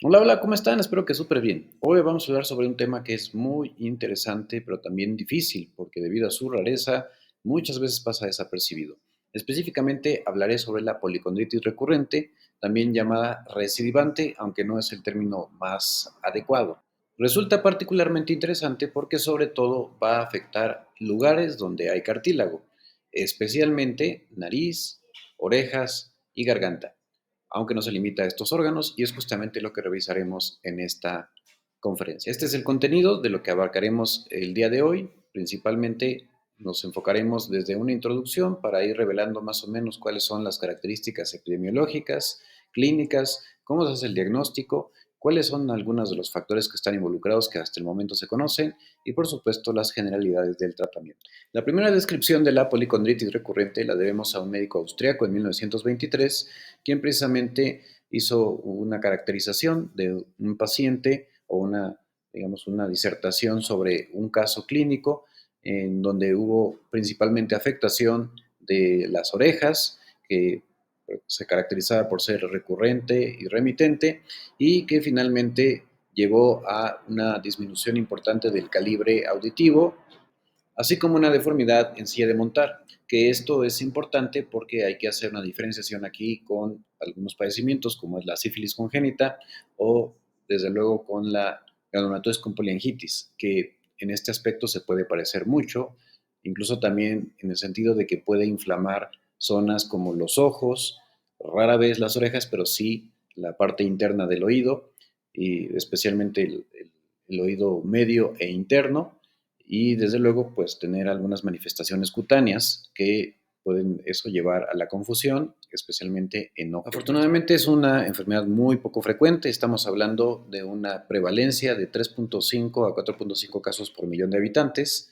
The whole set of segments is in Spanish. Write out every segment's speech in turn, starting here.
Hola, hola, ¿cómo están? Espero que súper bien. Hoy vamos a hablar sobre un tema que es muy interesante, pero también difícil, porque debido a su rareza, muchas veces pasa desapercibido. Específicamente hablaré sobre la policondritis recurrente, también llamada recidivante, aunque no es el término más adecuado. Resulta particularmente interesante porque sobre todo va a afectar lugares donde hay cartílago, especialmente nariz, orejas y garganta, aunque no se limita a estos órganos, y es justamente lo que revisaremos en esta conferencia. Este es el contenido de lo que abarcaremos el día de hoy. Principalmente nos enfocaremos desde una introducción para ir revelando más o menos cuáles son las características epidemiológicas, clínicas, cómo se hace el diagnóstico, cuáles son algunos de los factores que están involucrados que hasta el momento se conocen y por supuesto las generalidades del tratamiento. La primera descripción de la policondritis recurrente la debemos a un médico austriaco en 1923, quien precisamente hizo una caracterización de un paciente o digamos, una disertación sobre un caso clínico en donde hubo principalmente afectación de las orejas, que se caracterizaba por ser recurrente y remitente, y que finalmente llevó a una disminución importante del calibre auditivo, así como una deformidad en silla de montar, que esto es importante porque hay que hacer una diferenciación aquí con algunos padecimientos como es la sífilis congénita o desde luego con la granulomatosis con poliangitis, que en este aspecto se puede parecer mucho, incluso también en el sentido de que puede inflamar zonas como los ojos, rara vez las orejas, pero sí la parte interna del oído, y especialmente el oído medio e interno, y desde luego pues tener algunas manifestaciones cutáneas que pueden eso llevar a la confusión, especialmente en ojos. Afortunadamente es una enfermedad muy poco frecuente, estamos hablando de una prevalencia de 3.5 a 4.5 casos por millón de habitantes.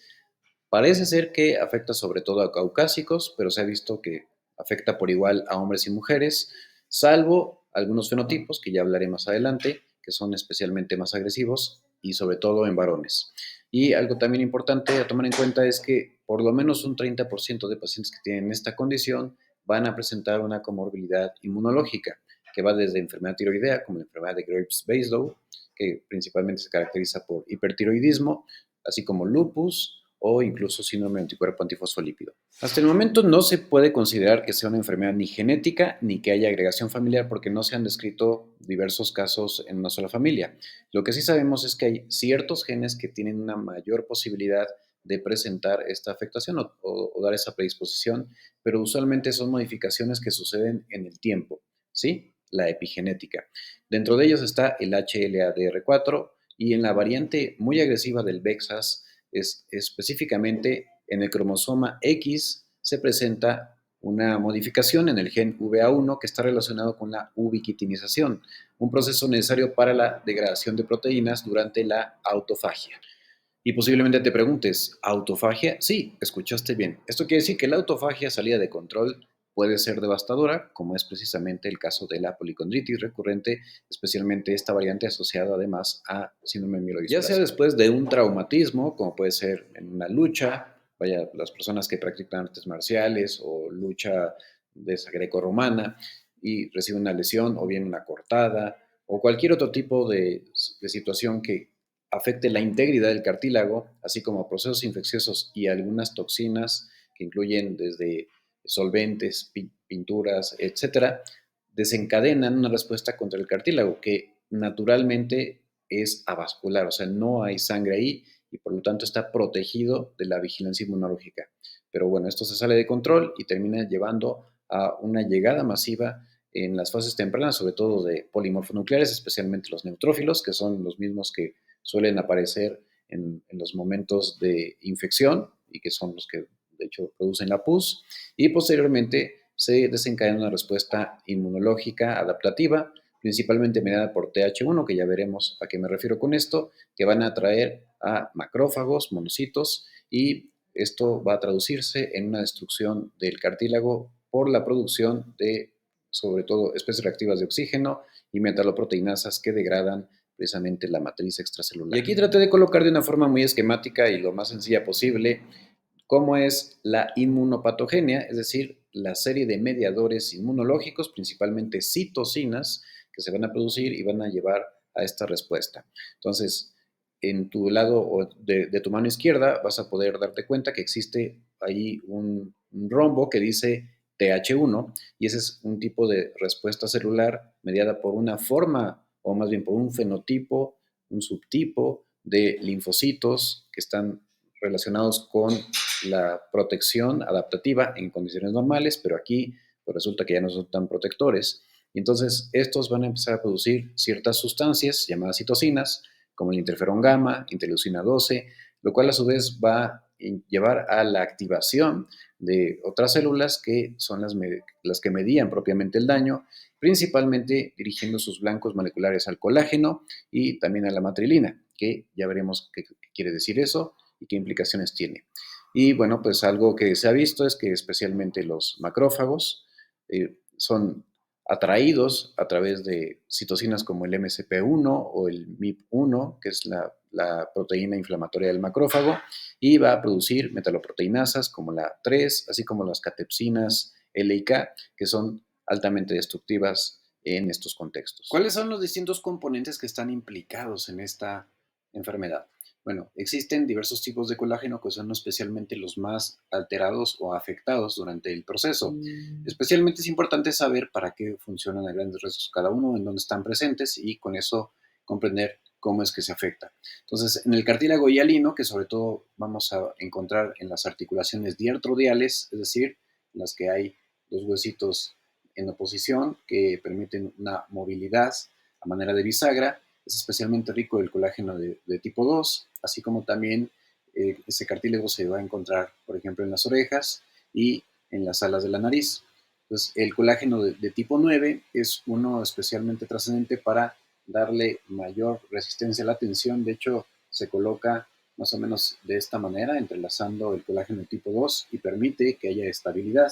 Parece ser que afecta sobre todo a caucásicos, pero se ha visto que afecta por igual a hombres y mujeres, salvo algunos fenotipos que ya hablaré más adelante, que son especialmente más agresivos y sobre todo en varones. Y algo también importante a tomar en cuenta es que por lo menos un 30% de pacientes que tienen esta condición van a presentar una comorbilidad inmunológica, que va desde enfermedad tiroidea, como la enfermedad de Graves-Basedow, que principalmente se caracteriza por hipertiroidismo, así como lupus o incluso síndrome de anticuerpo antifosfolípido. Hasta el momento no se puede considerar que sea una enfermedad ni genética ni que haya agregación familiar porque no se han descrito diversos casos en una sola familia. Lo que sí sabemos es que hay ciertos genes que tienen una mayor posibilidad de presentar esta afectación o dar esa predisposición, pero usualmente son modificaciones que suceden en el tiempo, ¿sí? La epigenética. Dentro de ellos está el HLA-DR4 y en la variante muy agresiva del VEXAS específicamente en el cromosoma X se presenta una modificación en el gen VA1 que está relacionado con la ubiquitinización, un proceso necesario para la degradación de proteínas durante la autofagia. Y posiblemente te preguntes, ¿autofagia? Sí, escuchaste bien. Esto quiere decir que la autofagia salida de control puede ser devastadora, como es precisamente el caso de la policondritis recurrente, especialmente esta variante asociada además a síndrome mielodisplásico. Ya sea después de un traumatismo, como puede ser en una lucha, vaya, las personas que practican artes marciales o lucha de esa grecorromana y reciben una lesión o bien una cortada o cualquier otro tipo de situación que afecte la integridad del cartílago, así como procesos infecciosos y algunas toxinas que incluyen desde solventes, pinturas, etcétera, desencadenan una respuesta contra el cartílago que naturalmente es avascular, o sea, no hay sangre ahí y por lo tanto está protegido de la vigilancia inmunológica. Pero bueno, esto se sale de control y termina llevando a una llegada masiva en las fases tempranas, sobre todo de polimorfonucleares, especialmente los neutrófilos, que son los mismos que suelen aparecer en los momentos de infección y que son los que de hecho producen la pus, y posteriormente se desencadena una respuesta inmunológica adaptativa, principalmente mediada por TH1, que ya veremos a qué me refiero con esto, que van a atraer a macrófagos, monocitos, y esto va a traducirse en una destrucción del cartílago por la producción de, sobre todo, especies reactivas de oxígeno y metaloproteinasas que degradan precisamente la matriz extracelular. Y aquí traté de colocar de una forma muy esquemática y lo más sencilla posible cómo es la inmunopatogenia, es decir, la serie de mediadores inmunológicos, principalmente citocinas, que se van a producir y van a llevar a esta respuesta. Entonces, en tu lado de tu mano izquierda vas a poder darte cuenta que existe ahí un rombo que dice TH1 y ese es un tipo de respuesta celular mediada por una forma o más bien por un fenotipo, un subtipo de linfocitos que están relacionados con la protección adaptativa en condiciones normales, pero aquí pues resulta que ya no son tan protectores. Y entonces estos van a empezar a producir ciertas sustancias llamadas citocinas, como el interferón gamma, interleucina 12, lo cual a su vez va a llevar a la activación de otras células que son las que medían propiamente el daño, principalmente dirigiendo sus blancos moleculares al colágeno y también a la matrilina, que ya veremos qué quiere decir eso y qué implicaciones tiene. Y bueno, pues algo que se ha visto es que especialmente los macrófagos son atraídos a través de citocinas como el MCP1 o el MIP1, que es la proteína inflamatoria del macrófago, y va a producir metaloproteinasas como la 3, así como las catepsinas L y K, que son altamente destructivas en estos contextos. ¿Cuáles son los distintos componentes que están implicados en esta enfermedad? Bueno, existen diversos tipos de colágeno que son especialmente los más alterados o afectados durante el proceso. Especialmente es importante saber para qué funcionan a grandes rasgos cada uno, en dónde están presentes y con eso comprender cómo es que se afecta. Entonces, en el cartílago hialino, que sobre todo vamos a encontrar en las articulaciones diartrodiales, es decir, en las que hay dos huesitos en oposición que permiten una movilidad a manera de bisagra, es especialmente rico el colágeno de tipo 2, así como también ese cartílago se va a encontrar, por ejemplo, en las orejas y en las alas de la nariz. Entonces, el colágeno de tipo 9 es uno especialmente trascendente para darle mayor resistencia a la tensión. De hecho, se coloca más o menos de esta manera, entrelazando el colágeno de tipo 2 y permite que haya estabilidad.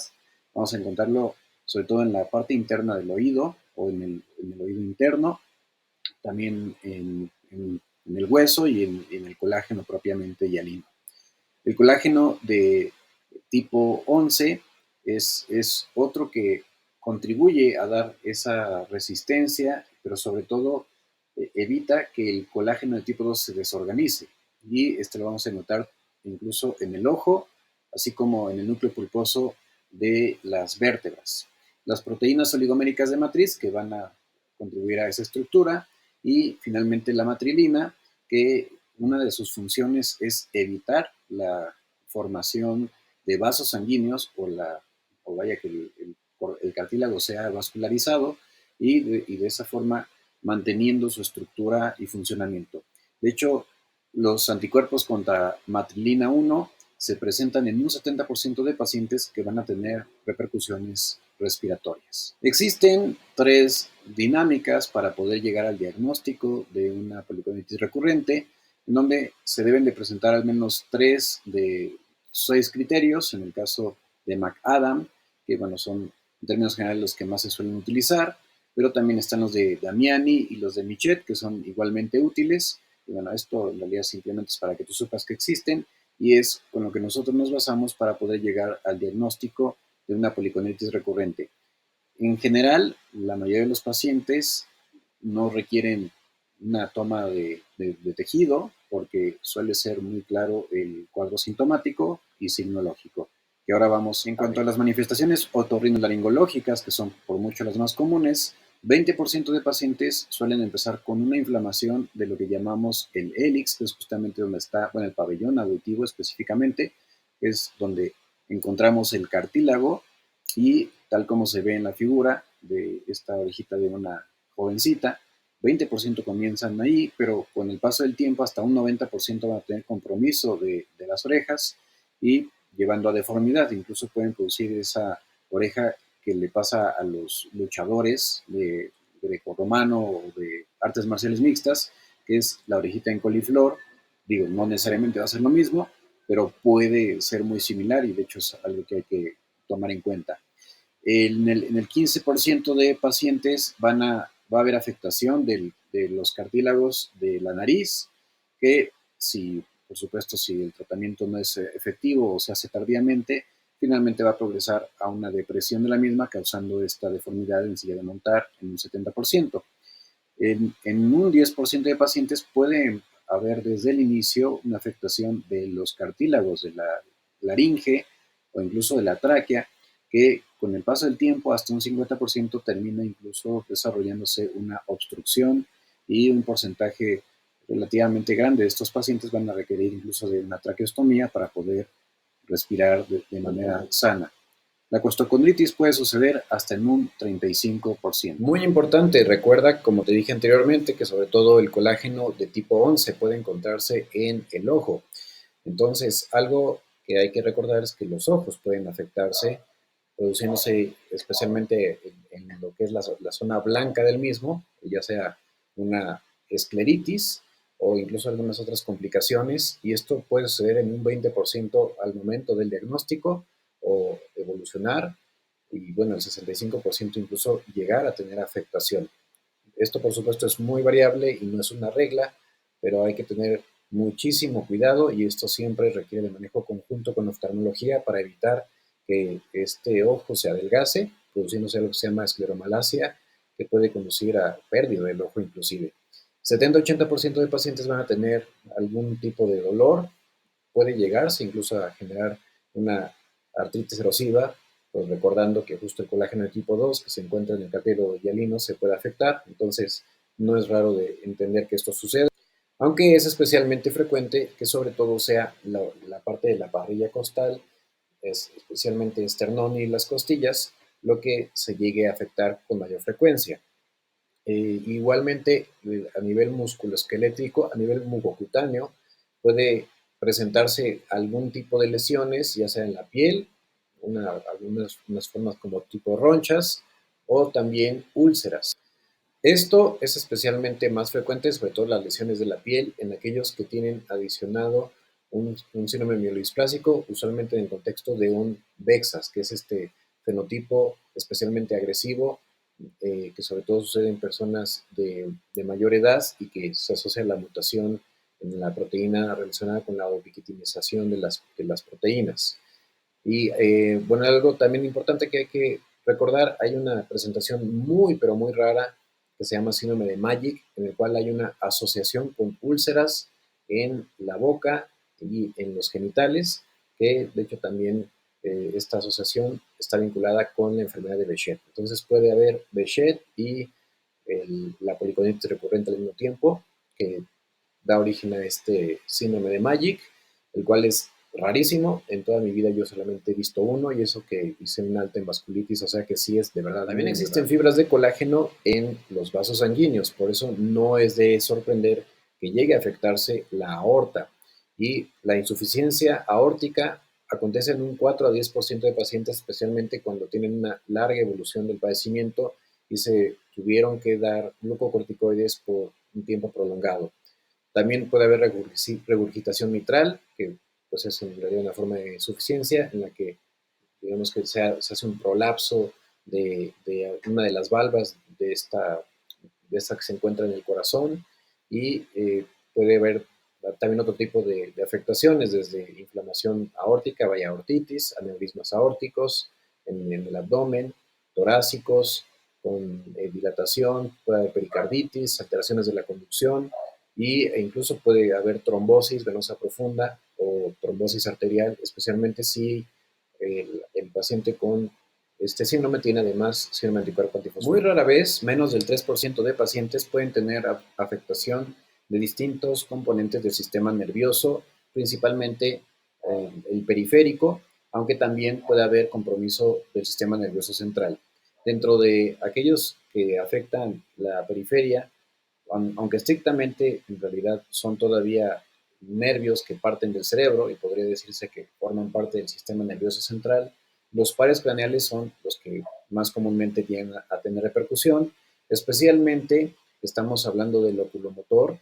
Vamos a encontrarlo sobre todo en la parte interna del oído o en el oído interno, también en el hueso y en el colágeno propiamente hialino. El colágeno de tipo 11 es otro que contribuye a dar esa resistencia, pero sobre todo evita que el colágeno de tipo 2 se desorganice. Y este lo vamos a notar incluso en el ojo, así como en el núcleo pulposo de las vértebras. Las proteínas oligoméricas de matriz que van a contribuir a esa estructura y finalmente la matrilina, que una de sus funciones es evitar la formación de vasos sanguíneos o vaya que el cartílago sea vascularizado y de esa forma manteniendo su estructura y funcionamiento. De hecho, los anticuerpos contra matrilina 1 se presentan en un 70% de pacientes que van a tener repercusiones respiratorias. Existen tres dinámicas para poder llegar al diagnóstico de una policondritis recurrente, en donde se deben de presentar al menos 3 de 6 criterios, en el caso de McAdam, que bueno, son en términos generales los que más se suelen utilizar, pero también están los de Damiani y los de Michet, que son igualmente útiles. Y bueno, esto en realidad simplemente es para que tú sepas que existen y es con lo que nosotros nos basamos para poder llegar al diagnóstico de una policondritis recurrente. En general, la mayoría de los pacientes no requieren una toma de tejido porque suele ser muy claro el cuadro sintomático y signológico. Y ahora vamos, en cuanto a las manifestaciones otorrinolaringológicas, que son por mucho las más comunes, 20% de pacientes suelen empezar con una inflamación de lo que llamamos el hélix, que es justamente donde está, bueno, el pabellón auditivo específicamente, que es donde encontramos el cartílago y tal como se ve en la figura de esta orejita de una jovencita, 20% comienzan ahí, pero con el paso del tiempo hasta un 90% van a tener compromiso de las orejas y llevando a deformidad. Incluso pueden producir esa oreja que le pasa a los luchadores de grecorromano o de artes marciales mixtas, que es la orejita en coliflor. Digo, no necesariamente va a ser lo mismo, pero puede ser muy similar y de hecho es algo que hay que tomar en cuenta. En el 15% de pacientes va a haber afectación de los cartílagos de la nariz, que si, por supuesto, si el tratamiento no es efectivo o se hace tardíamente, finalmente va a progresar a una depresión de la misma, causando esta deformidad en silla de montar en un 70%. En un 10% de pacientes puede haber desde el inicio una afectación de los cartílagos de la laringe o incluso de la tráquea, que con el paso del tiempo hasta un 50% termina incluso desarrollándose una obstrucción, y un porcentaje relativamente grande de estos pacientes van a requerir incluso de una traqueostomía para poder respirar de manera sana. La costocondritis puede suceder hasta en un 35%. Muy importante, recuerda, como te dije anteriormente, que sobre todo el colágeno de tipo 11 puede encontrarse en el ojo. Entonces, algo que hay que recordar es que los ojos pueden afectarse, produciéndose especialmente en lo que es la zona blanca del mismo, ya sea una escleritis o incluso algunas otras complicaciones, y esto puede suceder en un 20% al momento del diagnóstico o evolucionar, y bueno, el 65% incluso llegar a tener afectación. Esto, por supuesto, es muy variable y no es una regla, pero hay que tener muchísimo cuidado, y esto siempre requiere de manejo conjunto con oftalmología para evitar que este ojo se adelgace, produciéndose lo que se llama escleromalacia, que puede conducir a pérdida del ojo inclusive. 70-80% de pacientes van a tener algún tipo de dolor, puede llegarse incluso a generar una artritis erosiva, pues recordando que justo el colágeno de tipo 2 que se encuentra en el cartílago hialino se puede afectar, entonces no es raro de entender que esto suceda, aunque es especialmente frecuente que sobre todo sea la parte de la parrilla costal, es especialmente esternón y las costillas, lo que se llegue a afectar con mayor frecuencia. Igualmente, a nivel musculoesquelético, a nivel mucocutáneo, puede presentarse algún tipo de lesiones, ya sea en la piel, algunas unas formas como tipo ronchas, o también úlceras. Esto es especialmente más frecuente, sobre todo las lesiones de la piel, en aquellos que tienen adicionado un síndrome mielodisplásico, usualmente en el contexto de un VEXAS, que es este fenotipo especialmente agresivo, que sobre todo sucede en personas de mayor edad y que se asocia a la mutación en la proteína relacionada con la ubiquitinización de las proteínas. Y bueno, algo también importante que hay que recordar, hay una presentación muy, pero muy rara que se llama síndrome de Magic, en el cual hay una asociación con úlceras en la boca y en los genitales, que de hecho también esta asociación está vinculada con la enfermedad de Behçet. Entonces puede haber Behçet y la policondritis recurrente al mismo tiempo, que da origen a este síndrome de Magic, el cual es rarísimo. En toda mi vida yo solamente he visto uno, y eso que hice un alta en vasculitis, o sea que sí es de verdad. También existen fibras de colágeno en los vasos sanguíneos, por eso no es de sorprender que llegue a afectarse la aorta. Y la insuficiencia aórtica acontece en un 4 a 10% de pacientes, especialmente cuando tienen una larga evolución del padecimiento y se tuvieron que dar glucocorticoides por un tiempo prolongado. También puede haber regurgitación mitral, que pues es en realidad una forma de insuficiencia en la que digamos que se hace un prolapso de una de las valvas de esta que se encuentra en el corazón, y puede haber también otro tipo de afectaciones, desde inflamación aórtica, vaya aortitis, aneurismas aórticos en el abdomen, torácicos, con dilatación, puede haber pericarditis, alteraciones de la conducción, e incluso puede haber trombosis venosa profunda o trombosis arterial, especialmente si el paciente con este síndrome tiene además síndrome anticuerpo antifosfolípido. Muy rara vez, menos del 3% de pacientes pueden tener afectación de distintos componentes del sistema nervioso, principalmente el periférico, aunque también puede haber compromiso del sistema nervioso central. Dentro de aquellos que afectan la periferia, aunque estrictamente en realidad son todavía nervios que parten del cerebro y podría decirse que forman parte del sistema nervioso central, los pares craneales son los que más comúnmente tienen a tener repercusión, especialmente estamos hablando del oculomotor,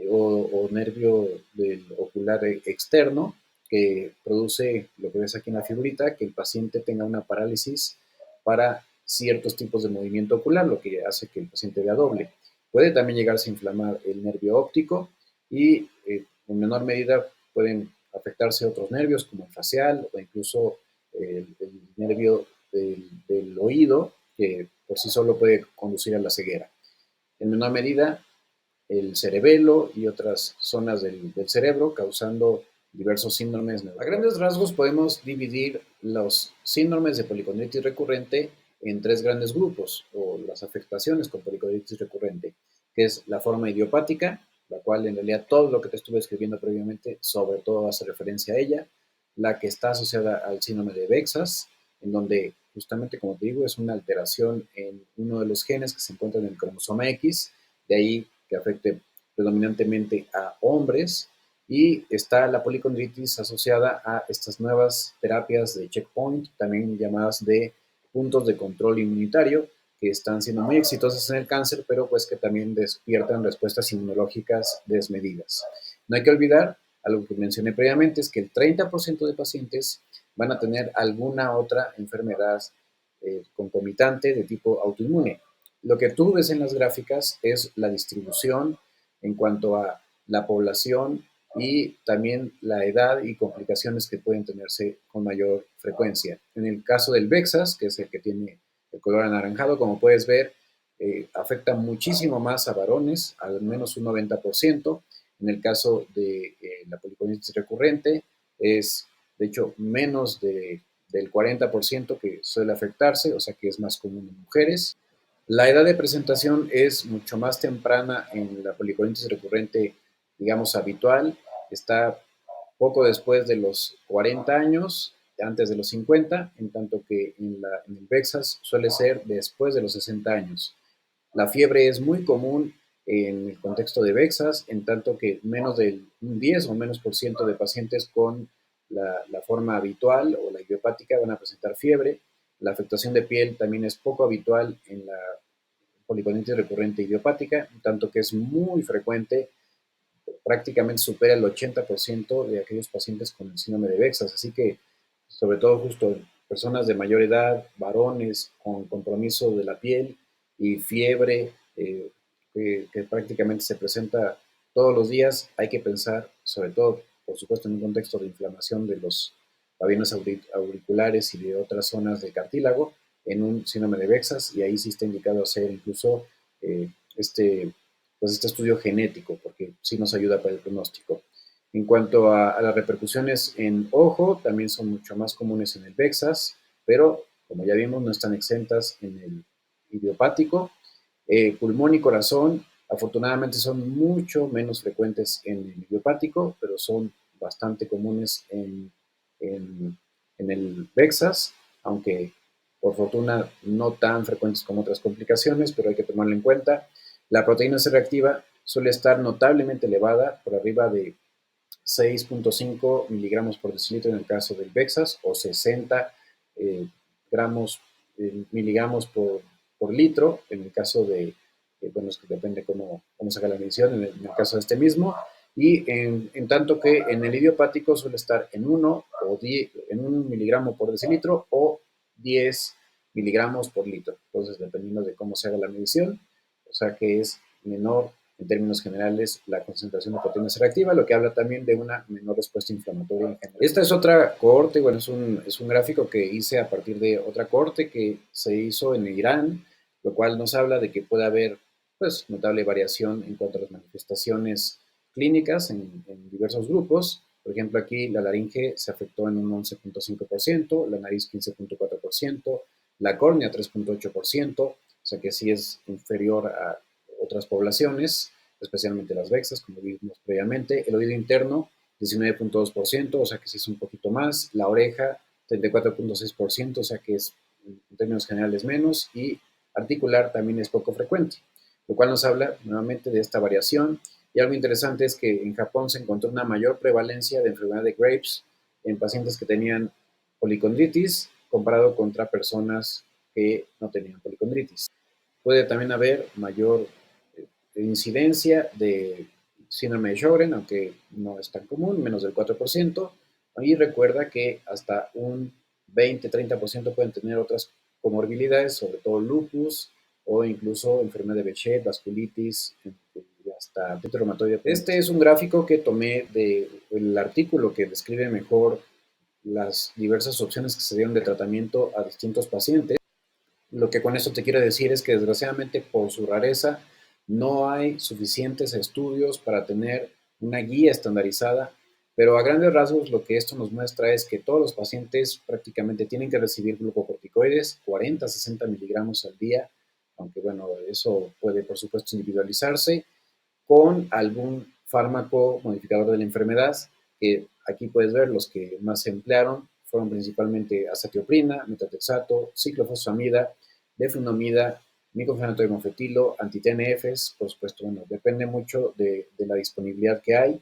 o nervio del ocular externo, que produce lo que ves aquí en la figurita, que el paciente tenga una parálisis para ciertos tipos de movimiento ocular, lo que hace que el paciente vea doble. Puede también llegarse a inflamar el nervio óptico, y en menor medida pueden afectarse otros nervios como el facial o incluso el nervio del oído, que por sí solo puede conducir a la ceguera. En menor medida, el cerebelo y otras zonas del cerebro, causando diversos síndromes. A grandes rasgos podemos dividir los síndromes de policondritis recurrente en tres grandes grupos, o las afectaciones con policondritis recurrente, que es la forma idiopática, la cual en realidad todo lo que te estuve escribiendo previamente, sobre todo hace referencia a ella, la que está asociada al síndrome de Bexas, en donde justamente, como te digo, es una alteración en uno de los genes que se encuentra en el cromosoma X, de ahí que afecte predominantemente a hombres, y está la policondritis asociada a estas nuevas terapias de checkpoint, también llamadas de puntos de control inmunitario, que están siendo muy exitosas en el cáncer, pero pues que también despiertan respuestas inmunológicas desmedidas. No hay que olvidar, algo que mencioné previamente, es que el 30% de pacientes van a tener alguna otra enfermedad concomitante de tipo autoinmune. Lo que tú ves en las gráficas es la distribución en cuanto a la población y también la edad y complicaciones que pueden tenerse con mayor frecuencia. En el caso del Bexas, que es el que tiene el color anaranjado, como puedes ver, afecta muchísimo más a varones, al menos un 90%. En el caso de la policondritis recurrente, es de hecho menos del 40% que suele afectarse, o sea que es más común en mujeres. La edad de presentación es mucho más temprana en la policondritis recurrente, digamos, habitual. Está poco después de los 40 años, antes de los 50, en tanto que en el Bexas suele ser después de los 60 años. La fiebre es muy común en el contexto de Bexas, en tanto que menos del 10 o menos por ciento de pacientes con la forma habitual o la idiopática van a presentar fiebre. La afectación de piel también es poco habitual en la policondritis recurrente idiopática, tanto que es muy frecuente, prácticamente supera el 80% de aquellos pacientes con el síndrome de Bexas. Así que, sobre todo justo personas de mayor edad, varones con compromiso de la piel y fiebre, que prácticamente se presenta todos los días, hay que pensar, sobre todo, por supuesto, en un contexto de inflamación de los pavillones auriculares y de otras zonas de cartílago, en un síndrome de Bexas, y ahí sí está indicado hacer incluso eh, este pues este estudio genético, porque sí nos ayuda para el pronóstico. En cuanto a las repercusiones en ojo, también son mucho más comunes en el Bexas, pero como ya vimos, no están exentas en el idiopático. Pulmón y corazón, afortunadamente, son mucho menos frecuentes en el idiopático, pero son bastante comunes en, en el Bexas, aunque por fortuna no tan frecuentes como otras complicaciones, pero hay que tomarlo en cuenta. La proteína C reactiva suele estar notablemente elevada, por arriba de 6.5 miligramos por decilitro en el caso del Bexas, o 60 eh, gramos, miligramos por litro en el caso de, bueno, es que depende cómo se haga la medición, en el caso de este mismo, y en tanto que en el idiopático suele estar en 1 o 10, en 1 miligramo por decilitro o 10 miligramos por litro. Entonces, dependiendo de cómo se haga la medición, o sea que es menor en términos generales la concentración de proteína C reactiva, lo que habla también de una menor respuesta inflamatoria en general. Esta es otra cohorte, bueno, es un gráfico que hice a partir de otra cohorte que se hizo en Irán, lo cual nos habla de que puede haber pues notable variación en cuanto a las manifestaciones clínicas en diversos grupos. Por ejemplo, aquí la laringe se afectó en un 11.5%, la nariz 15.4%, la córnea 3.8%, o sea que sí es inferior a otras poblaciones, especialmente las Bexas, como vimos previamente. El oído interno 19.2%, o sea que sí es un poquito más. La oreja 34.6%, o sea que es en términos generales menos. Y articular también es poco frecuente, lo cual nos habla nuevamente de esta variación. Y algo interesante es que en Japón se encontró una mayor prevalencia de enfermedad de Graves en pacientes que tenían policondritis comparado contra personas que no tenían policondritis. Puede también haber mayor incidencia de síndrome de Sjögren, aunque no es tan común, menos del 4%. Y recuerda que hasta un 20-30% pueden tener otras comorbilidades, sobre todo lupus o incluso enfermedad de Behçet, vasculitis y hasta artritis reumatoide. Este es un gráfico que tomé del artículo que describe mejor las diversas opciones que se dieron de tratamiento a distintos pacientes. Lo que con esto te quiero decir es que desgraciadamente por su rareza no hay suficientes estudios para tener una guía estandarizada, pero a grandes rasgos lo que esto nos muestra es que todos los pacientes prácticamente tienen que recibir glucocorticoides, 40 a 60 miligramos al día, aunque bueno, eso puede por supuesto individualizarse, con algún fármaco modificador de la enfermedad, que aquí puedes ver los que más se emplearon fueron principalmente azatioprina, metotrexato, ciclofosfamida, leflunomida, miclofenato de mofetilo, anti-TNFs, por supuesto, bueno, depende mucho de la disponibilidad que hay.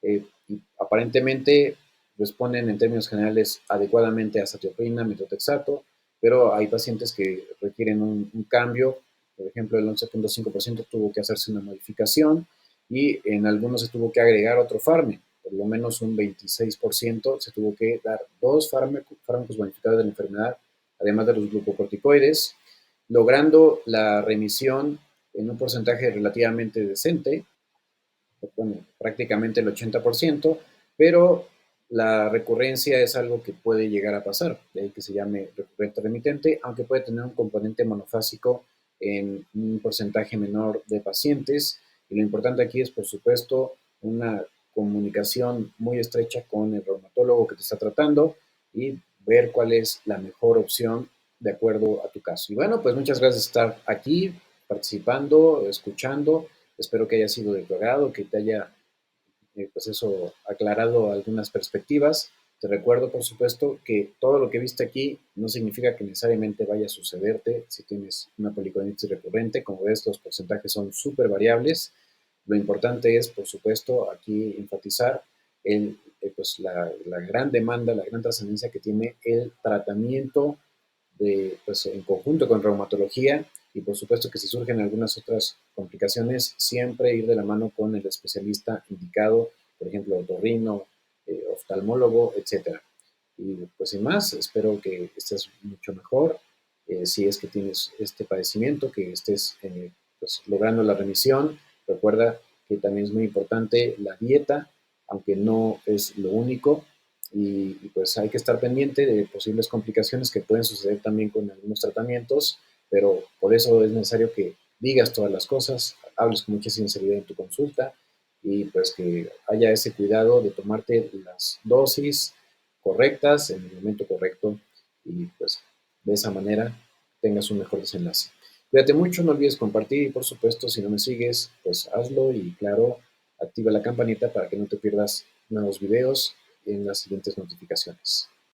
Y aparentemente responden en términos generales adecuadamente a azatioprina, metotrexato, pero hay pacientes que requieren un cambio. Por ejemplo, el 11.5% tuvo que hacerse una modificación y en algunos se tuvo que agregar otro fármaco, por lo menos un 26% se tuvo que dar dos fármacos modificadores de la enfermedad, además de los glucocorticoides, logrando la remisión en un porcentaje relativamente decente, bueno, prácticamente el 80%, pero la recurrencia es algo que puede llegar a pasar, de ahí que se llame recurrente remitente, aunque puede tener un componente monofásico en un porcentaje menor de pacientes. Y lo importante aquí es, por supuesto, una comunicación muy estrecha con el reumatólogo que te está tratando y ver cuál es la mejor opción de acuerdo a tu caso. Y bueno, pues muchas gracias por estar aquí participando, escuchando. Espero que haya sido de tu agrado, que te haya, pues eso, aclarado algunas perspectivas. Te recuerdo, por supuesto, que todo lo que viste aquí no significa que necesariamente vaya a sucederte si tienes una policondritis recurrente. Como ves, los porcentajes son súper variables. Lo importante es, por supuesto, aquí enfatizar pues la gran demanda, la gran trascendencia que tiene el tratamiento pues, en conjunto con reumatología y por supuesto que si surgen algunas otras complicaciones, siempre ir de la mano con el especialista indicado, por ejemplo, otorrino, oftalmólogo, etcétera. Y pues sin más, espero que estés mucho mejor, si es que tienes este padecimiento, que estés pues, logrando la remisión. Recuerda que también es muy importante la dieta, aunque no es lo único, y pues hay que estar pendiente de posibles complicaciones que pueden suceder también con algunos tratamientos, pero por eso es necesario que digas todas las cosas, hables con mucha sinceridad en tu consulta y pues que haya ese cuidado de tomarte las dosis correctas en el momento correcto y pues de esa manera tengas un mejor desenlace. Cuídate mucho, no olvides compartir y por supuesto si no me sigues, pues hazlo y claro, activa la campanita para que no te pierdas nuevos videos en las siguientes notificaciones.